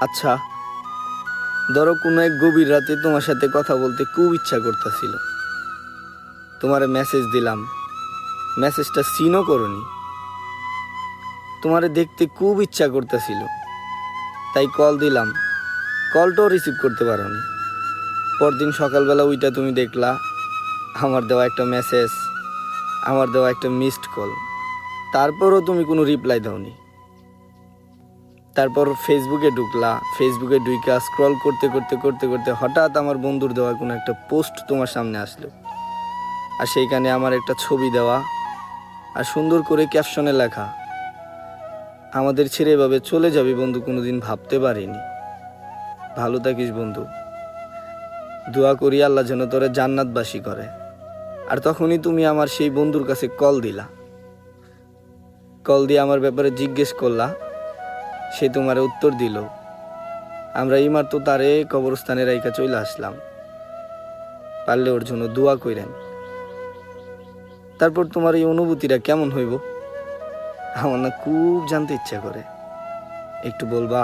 আচ্ছা, ধরো কোনো এক গভীর রাতে তোমার সাথে কথা বলতে খুব ইচ্ছা করতেছিল, তোমারে মেসেজ দিলাম, মেসেজটা সিনও করনি, তোমারে দেখতে খুব ইচ্ছা করতেছিল, তাই কল দিলাম, কলটাও রিসিভ করতে পারোনি। পরদিন সকালবেলা ওইটা তুমি দেখলা আমার দেওয়া একটা মেসেজ, আমার দেওয়া একটা মিসড কল, তারপরও তুমি কোনো রিপ্লাই দাওনি। তারপর ফেসবুকে ঢুকলা, ফেসবুকে ঢুইকা স্ক্রল করতে করতে করতে করতে হঠাৎ আমার বন্ধুর দেওয়া কোনো একটা পোস্ট তোমার সামনে আসলো, আর সেইখানে আমার একটা ছবি দেওয়া, আর সুন্দর করে ক্যাপশনে লেখা, আমাদের ছেড়ে এভাবে চলে যাবি বন্ধু কোনোদিন ভাবতে পারিনি। ভালো থাকিস বন্ধু, দোয়া করি আল্লাহ যেন তোরে জান্নাতবাসী করে। আর তখনই তুমি আমার সেই বন্ধুর কাছে কল দিলা, কল দিয়ে আমার ব্যাপারে জিজ্ঞেস করলা, সে তোমার উত্তর দিল। আমরা ইমার তো তারে কবরস্থানে রাইখা চলে আসলাম, পারলে ওর জন্য দোয়া কইরেন। তারপর তোমার এই অনুভূতিটা কেমন হইব আমার না খুব জানতে ইচ্ছা করে, একটু বলবা?